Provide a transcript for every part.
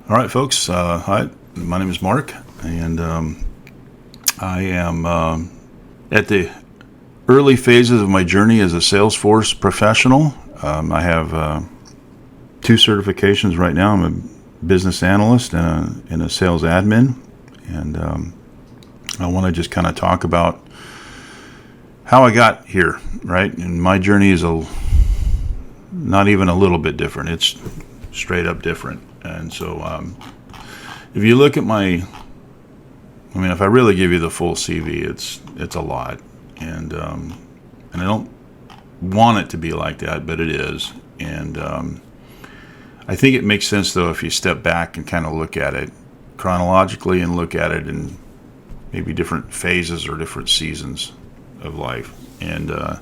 All right, folks. Hi, my name is Mark, and I am at the early phases of my journey as a Salesforce professional. I have two certifications right now. I'm a business analyst and a sales admin, and I want to just kind of talk about how I got here, right? And my journey is not even a little bit different. It's straight up different. And so if you look at if I really give you the full CV, it's a lot. And I don't want it to be like that, but it is. And I think it makes sense, though, if you step back and kind of look at it chronologically and look at it in maybe different phases or different seasons of life. And I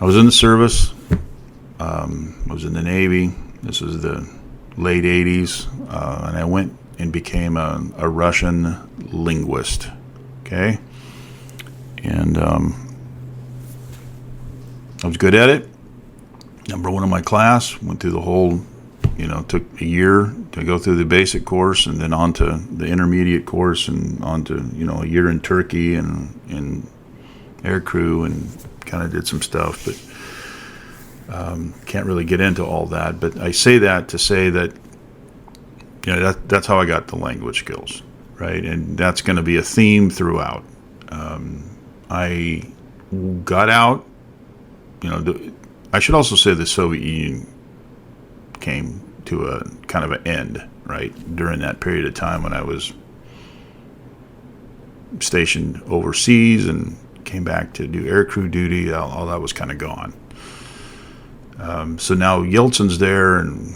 was in the service. I was in the Navy. This was the late 80s, and I went and became a Russian linguist, okay? And I was good at it. Number one in my class, went through the whole, took a year to go through the basic course and then on to the intermediate course and on to, a year in Turkey and in air crew and kind of did some stuff, but can't really get into all that. But I say that to say that, that's how I got the language skills, right? And that's going to be a theme throughout. I got out, I should also say the Soviet Union came to a kind of an end, right? During that period of time when I was stationed overseas and came back to do aircrew duty, all that was kind of gone. So now Yeltsin's there, and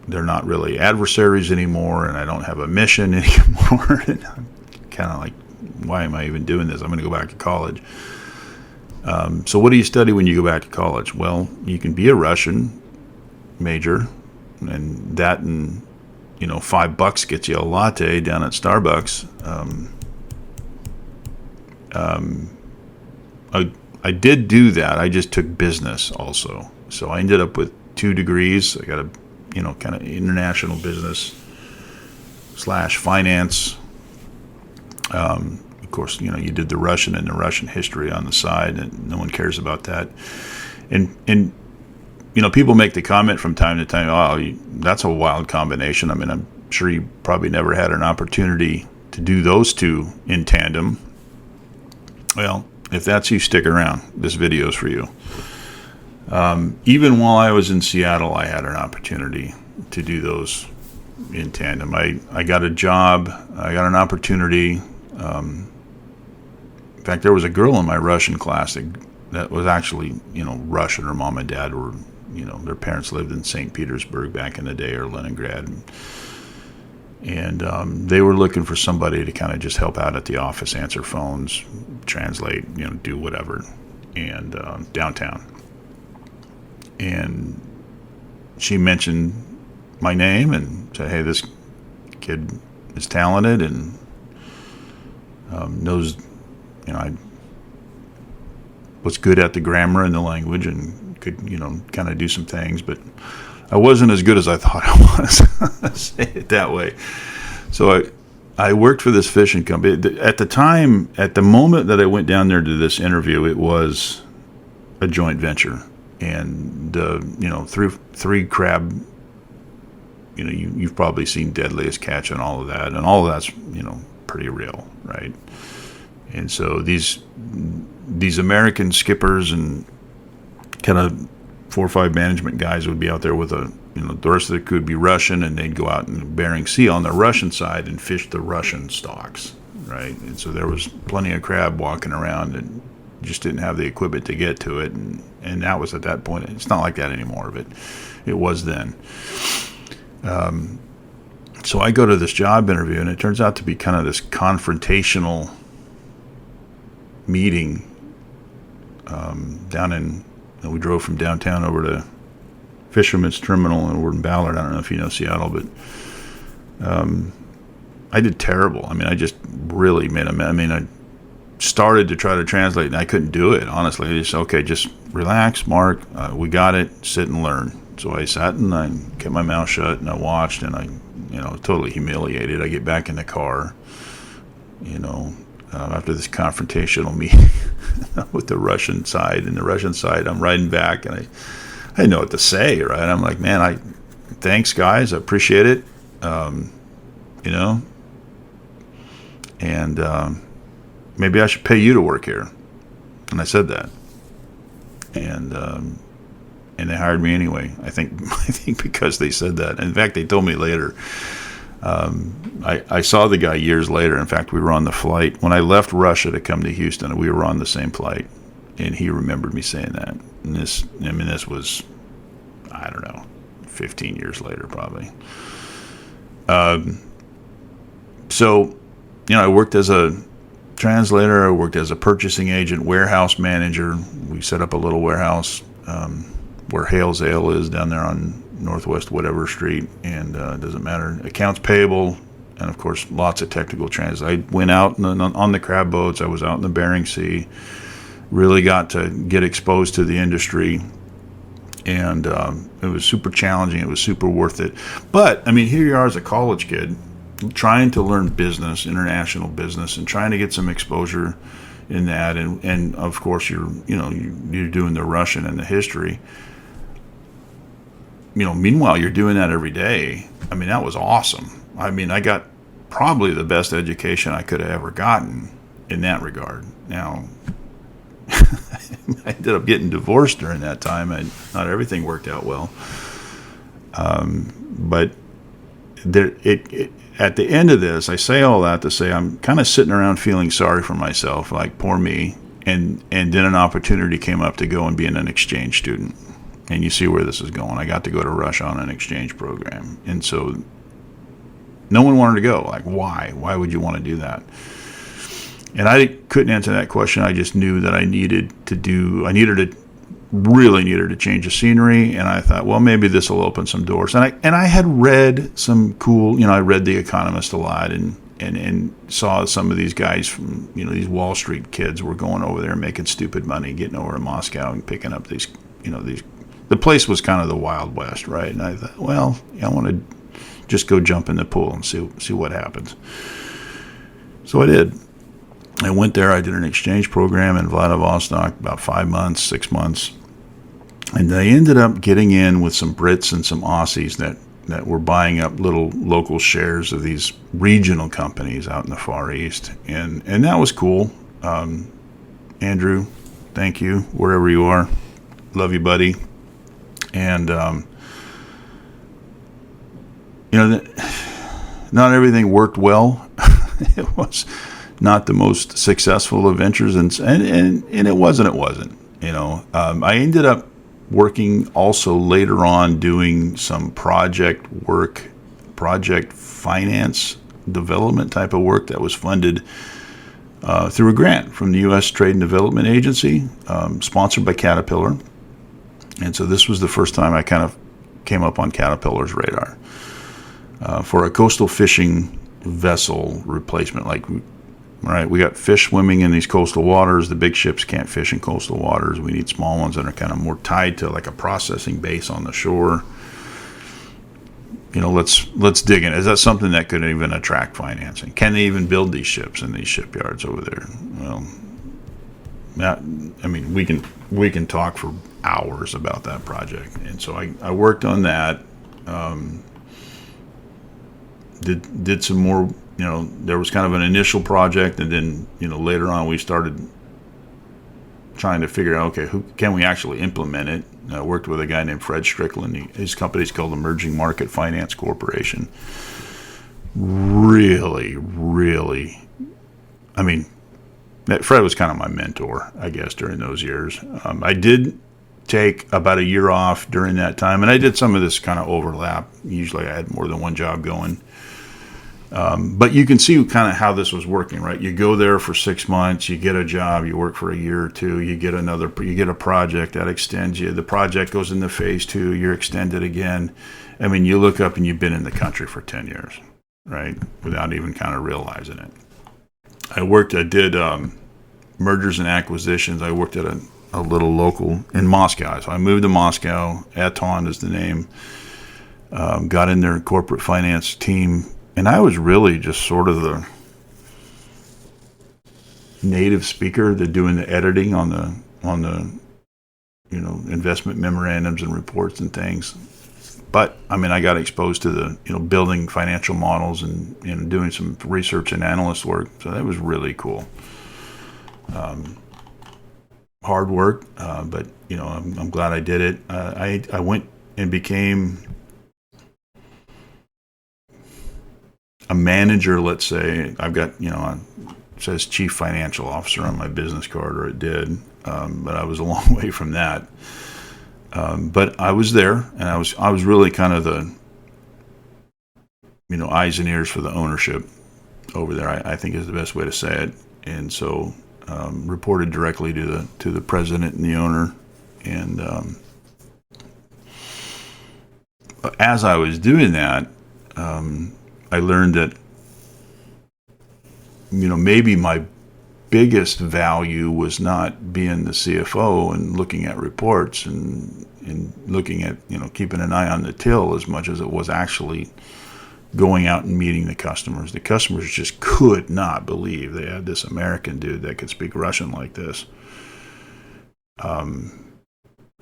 they're not really adversaries anymore, and I don't have a mission anymore. And I'm kind of like, why am I even doing this? I'm going to go back to college. So what do you study when you go back to college? Well, you can be a Russian major, and that and, $5 gets you a latte down at Starbucks. I did do that. I just took business also. So I ended up with 2 degrees. I got a, kind of international business / finance. Of course, you did the Russian and the Russian history on the side, and no one cares about that. And people make the comment from time to time, oh, that's a wild combination. I mean, I'm sure you probably never had an opportunity to do those two in tandem. Well, if that's you, stick around. This video is for you. Even while I was in Seattle, I had an opportunity to do those in tandem. I got a job. I got an opportunity. In fact, there was a girl in my Russian class that was actually, Russian. Her mom and dad were, their parents lived in St. Petersburg back in the day, or Leningrad. And they were looking for somebody to kind of just help out at the office, answer phones, translate, do whatever, and downtown. And she mentioned my name and said, hey, this kid is talented and knows, I was good at the grammar and the language and could, kind of do some things, but I wasn't as good as I thought I was. Say it that way. So I worked for this fishing company. At the time, at the moment that I went down there to this interview, it was a joint venture. And, three crab, you've probably seen Deadliest Catch and all of that. And all of that's, pretty real, right? And so these American skippers and kind of 4 or 5 management guys would be out there with the rest of the crew would be Russian, and they'd go out in Bering Sea on the Russian side and fish the Russian stocks, right? And so there was plenty of crab walking around and just didn't have the equipment to get to it. And that was at that point. It's not like that anymore, but it was then. So I go to this job interview, and it turns out to be kind of this confrontational meeting down in, we drove from downtown over to Fisherman's Terminal over in Ballard. I don't know if you know Seattle, but I did terrible. I mean, I just really made I started to try to translate, and I couldn't do it, honestly. Just relax, Mark. We got it. Sit and learn. So I sat and I kept my mouth shut, and I watched, and I totally humiliated. I get back in the car, after this confrontational meeting with the Russian side. And the Russian side, I'm riding back, and I didn't know what to say, right? I'm like, man, thanks, guys. I appreciate it. And maybe I should pay you to work here. And I said that. And they hired me anyway. I think because they said that. In fact, they told me later. I saw the guy years later. In fact, we were on the flight. When I left Russia to come to Houston, we were on the same flight. And he remembered me saying that. And this was, I don't know, 15 years later probably. So, I worked as a translator. I worked as a purchasing agent, warehouse manager. We set up a little warehouse where Hales Ale is down there on Northwest whatever street, and it doesn't matter. Accounts payable, and of course, lots of technical trans. I went out on the crab boats. I was out in the Bering Sea. Really got to get exposed to the industry, and it was super challenging. It was super worth it. But here you are as a college kid, trying to learn business, international business, and trying to get some exposure in that. And of course, you're doing the Russian and the history. Meanwhile, you're doing that every day. That was awesome. I got probably the best education I could have ever gotten in that regard. Now, I ended up getting divorced during that time, and not everything worked out well. But at the end of this, I say all that to say I'm kind of sitting around feeling sorry for myself, like poor me. And then an opportunity came up to go and be an exchange student. And you see where this is going. I got to go to Russia on an exchange program. And so no one wanted to go. Like, why? Why would you want to do that? And I couldn't answer that question. I just knew that I really needed to change the scenery. And I thought, well, maybe this will open some doors. And I had read some cool, I read The Economist a lot and saw some of these guys from, these Wall Street kids were going over there making stupid money, getting over to Moscow and picking up these, the place was kind of the Wild West, right? And I thought, well, I want to just go jump in the pool and see what happens. So I did. I went there. I did an exchange program in Vladivostok, about 6 months. And I ended up getting in with some Brits and some Aussies that were buying up little local shares of these regional companies out in the Far East. And that was cool. Andrew, thank you, wherever you are. Love you, buddy. And, not everything worked well. It was not the most successful of ventures, and it wasn't. I ended up working also later on doing some project finance development type of work that was funded through a grant from the U.S. Trade and Development Agency, sponsored by Caterpillar. And so this was the first time I kind of came up on Caterpillar's radar for a coastal fishing vessel replacement. Right, we got fish swimming in these coastal waters. The big ships can't fish in coastal waters. We need small ones that are kind of more tied to like a processing base on the shore. Let's dig in. Is that something that could even attract financing? Can they even build these ships in these shipyards over there? Well, we can talk for hours about that project. And so I worked on that. Did some more. There was kind of an initial project, and then, later on we started trying to figure out, okay, who can we actually implement it? I worked with a guy named Fred Strickland. His company's called Emerging Market Finance Corporation. Really, Fred was kind of my mentor, I guess, during those years. I did take about a year off during that time, and I did some of this kind of overlap. Usually I had more than one job going. But you can see kind of how this was working, right? You go there for 6 months, you get a job, you work for a year or two, you get a project that extends you. The project goes into phase 2, you're extended again. You look up and you've been in the country for 10 years, right? Without even kind of realizing it. I did mergers and acquisitions. I worked at a little local in Moscow. So I moved to Moscow. Aton is the name. got in their corporate finance team, and I was really just sort of the native speaker, doing the editing on the investment memorandums and reports and things. But I mean, I got exposed to the building financial models and doing some research and analyst work, so that was really cool. Hard work, but I'm glad I did it. I went and became a manager. Let's say I've got it says chief financial officer on my business card, or it did, but I was a long way from that. But I was there, and I was really kind of the eyes and ears for the ownership over there. I think is the best way to say it. And so reported directly to the president and the owner. And as I was doing that, I learned that maybe my biggest value was not being the CFO and looking at reports and looking at keeping an eye on the till, as much as it was actually going out and meeting the customers. The customers just could not believe they had this American dude that could speak Russian like this. And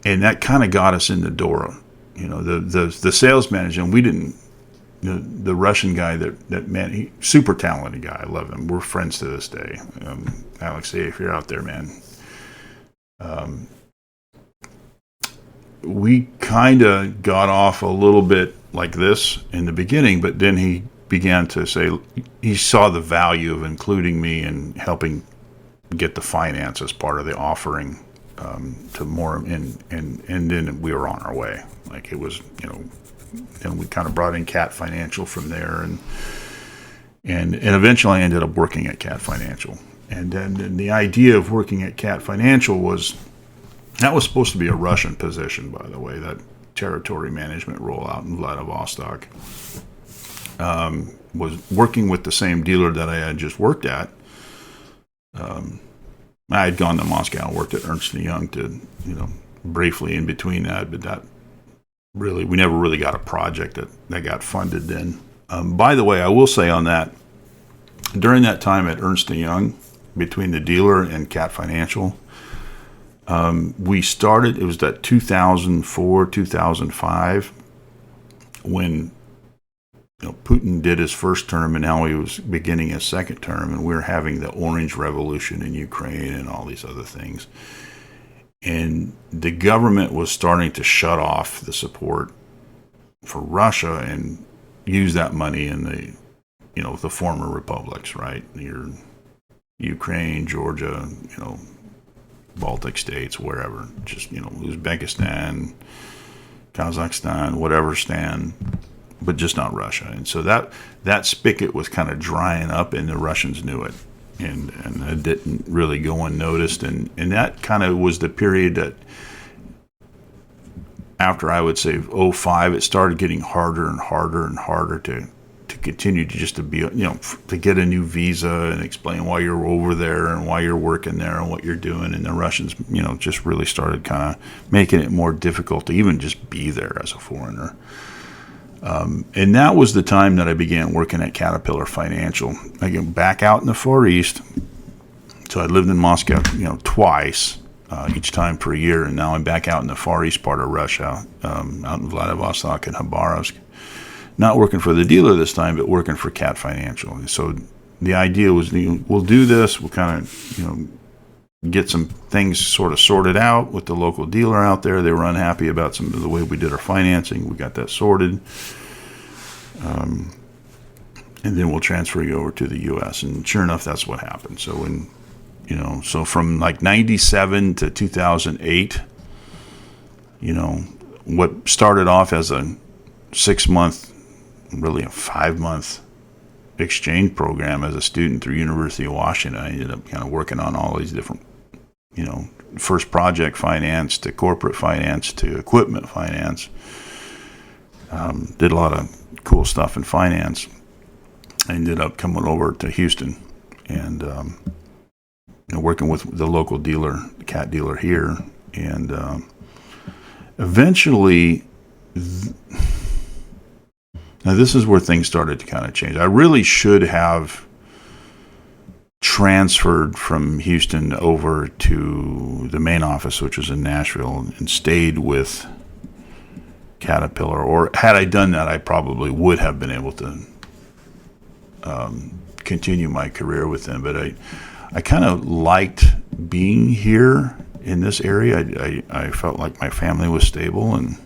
that kind of got us in the door. The sales manager, and we didn't, the Russian guy that man, he super talented guy. I love him. We're friends to this day. Alexei, if you're out there, man. We kind of got off a little bit like this in the beginning, but then he began to say he saw the value of including me and helping get the finance as part of the offering to more, and then we were on our way. Like it was, and we kind of brought in Cat Financial from there, and eventually I ended up working at Cat Financial. And then the idea of working at Cat Financial was supposed to be a Russian position, by the way, that territory management role out in Vladivostok. Was working with the same dealer that I had just worked at. I had gone to Moscow and worked at Ernst & Young to, briefly in between that, but that really, we never really got a project that got funded then. By the way, I will say on that, during that time at Ernst & Young, between the dealer and Cat Financial, we started, it was that 2004, 2005, when Putin did his first term, and now he was beginning his second term, and we were having the Orange Revolution in Ukraine and all these other things. And the government was starting to shut off the support for Russia and use that money in the former republics, right? Your Ukraine, Georgia, Baltic states, wherever, just, Uzbekistan, Kazakhstan, whatever stand, but just not Russia. And so that spigot was kind of drying up, and the Russians knew it. And it didn't really go unnoticed. And that kind of was the period that, after I would say '05, it started getting harder and harder and harder to continue to be, to get a new visa and explain why you're over there and why you're working there and what you're doing. And the Russians, just really started kind of making it more difficult to even just be there as a foreigner. And that was the time that I began working at Caterpillar Financial. Again, back out in the Far East. So I lived in Moscow, twice, each time for a year. And now I'm back out in the Far East part of Russia, out in Vladivostok and Khabarovsk. Not working for the dealer this time, but working for Cat Financial. So the idea was, we'll do this. We'll kind of, get some things sort of sorted out with the local dealer out there. They were unhappy about some of the way we did our financing. We got that sorted. And then we'll transfer you over to the U.S. And sure enough, that's what happened. So so from like 97 to 2008, what started off as a 6-month, really a 5-month exchange program as a student through University of Washington, I ended up kind of working on all these different, first project finance to corporate finance to equipment finance. Did a lot of cool stuff in finance. I ended up coming over to Houston and working with the local dealer, the Cat dealer here, and eventually Now, this is where things started to kind of change. I really should have transferred from Houston over to the main office, which was in Nashville, and stayed with Caterpillar. Or had I done that, I probably would have been able to continue my career with them. But I kind of liked being here in this area. I felt like my family was stable and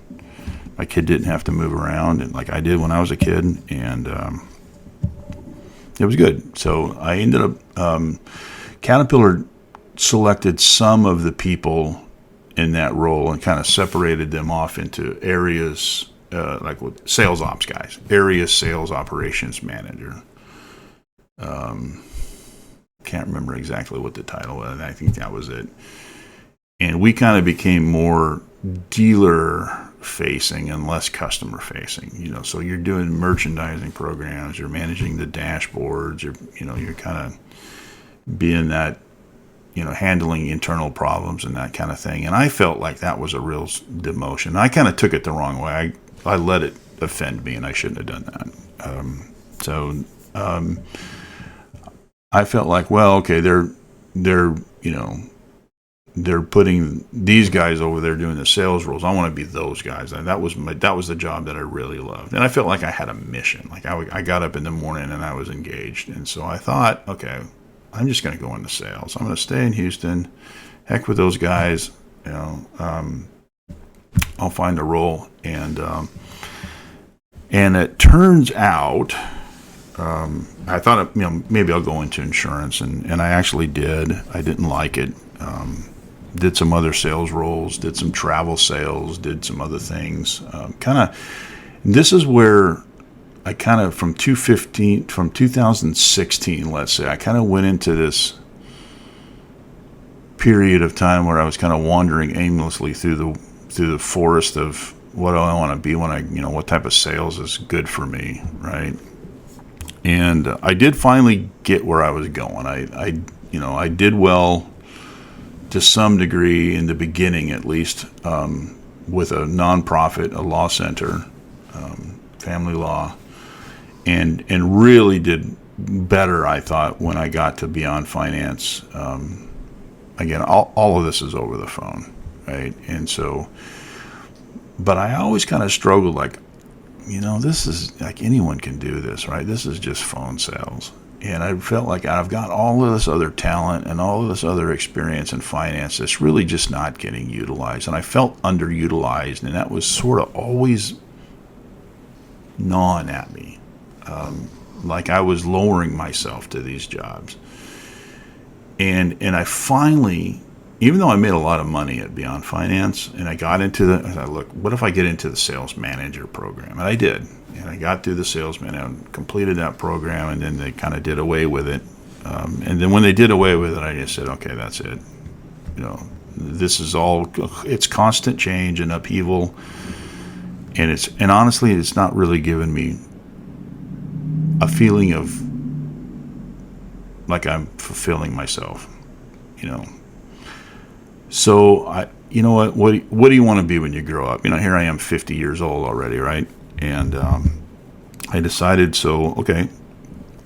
my kid didn't have to move around, and like I did when I was a kid, and it was good. So I ended up, Caterpillar selected some of the people in that role and kind of separated them off into areas, like with sales ops guys, area sales operations manager. Can't remember exactly what the title was. I think that was it. And we kind of became more dealer facing and less customer facing, so you're doing merchandising programs, you're managing the dashboards, you're kind of being that, handling internal problems and that kind of thing. And I felt like that was a real demotion. I kind of took it the wrong way. I let it offend me, and I shouldn't have done that. I felt like, well, okay, they're putting these guys over there doing the sales roles. I want to be those guys. And that was the job that I really loved. And I felt like I had a mission. Like I got up in the morning and I was engaged. And so I thought, okay, I'm just going to go into sales. I'm going to stay in Houston. Heck with those guys. I'll find a role. And it turns out, I thought, maybe I'll go into insurance, and I actually did. I didn't like it. Did some other sales roles, did some travel sales, did some other things. This is where I kind of, from 2016, let's say, I kind of went into this period of time where I was kind of wandering aimlessly through the forest of what do I want to be when what type of sales is good for me, right? And I did finally get where I was going. I did well to some degree in the beginning, at least, with a nonprofit, a law center, family law, and really did better, I thought, when I got to Beyond Finance. Again, all of this is over the phone, right? And so, but I always kind of struggled, like, this is like anyone can do this, right? This is just phone sales. And I felt like I've got all of this other talent and all of this other experience in finance that's really just not getting utilized. And I felt underutilized, and that was sort of always gnawing at me. Like I was lowering myself to these jobs. And I finally, even though I made a lot of money at Beyond Finance, and I got into I thought, look, what if I get into the sales manager program? And I did. And I got through the salesman and completed that program, and then they kind of did away with it. And then when they did away with it, I just said, okay, that's it. This is it's constant change and upheaval. And honestly, it's not really given me a feeling of like I'm fulfilling myself, So what do you want to be when you grow up? Here I am, 50 years old already, right? And I decided, okay,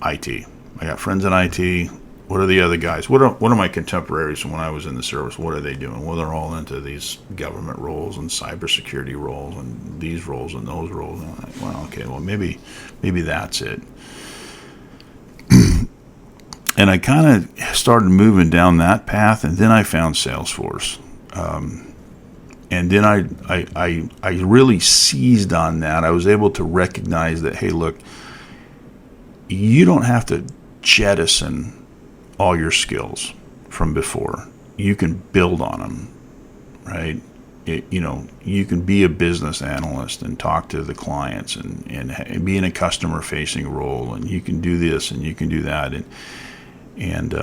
IT. I got friends in IT. What are the other guys? What are my contemporaries from when I was in the service? What are they doing? Well, they're all into these government roles and cybersecurity roles and these roles and those roles. And I'm like, well, okay, well maybe that's it. And I kind of started moving down that path, and then I found Salesforce. And then I really seized on that. I was able to recognize that, hey, look, you don't have to jettison all your skills from before. You can build on them, right? You can be a business analyst and talk to the clients and be in a customer-facing role, and you can do this and you can do that. And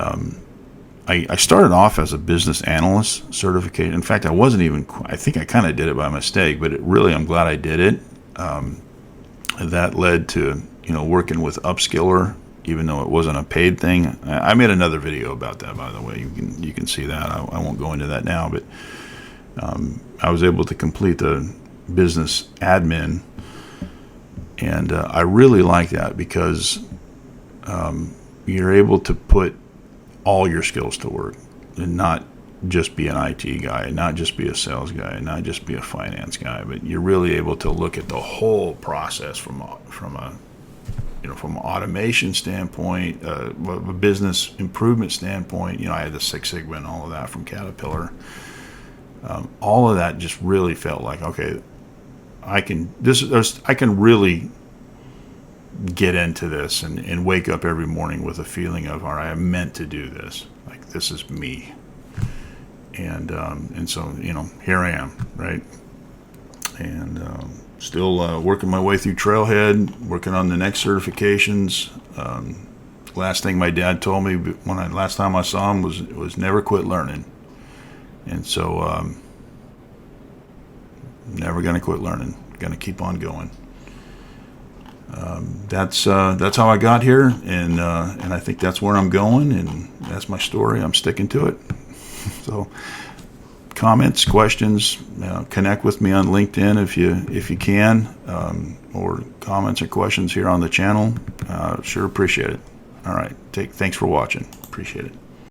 I started off as a business analyst certification. In fact, I think I kind of did it by mistake, but I'm glad I did it. That led to, working with Upskiller, even though it wasn't a paid thing. I made another video about that, by the way. You can see that. I won't go into that now, but I was able to complete the business admin And I really like that because you're able to put all your skills to work and not just be an IT guy, not just be a sales guy, not just be a finance guy, but you're really able to look at the whole process from an automation standpoint, a business improvement standpoint. I had the Six Sigma and all of that from Caterpillar. All of that just really felt like, okay, I can really get into this and wake up every morning with a feeling of, all right, I'm meant to do this. Like, this is me. And so, here I am, right? And still working my way through Trailhead, working on the next certifications. Last thing my dad told me last time I saw him was never quit learning. And so, never going to quit learning. Going to keep on going. That's how I got here, and I think that's where I'm going, and that's my story. I'm sticking to it. So, comments, questions, connect with me on LinkedIn if you can, or comments or questions here on the channel. Sure appreciate it. All right, thanks for watching. Appreciate it.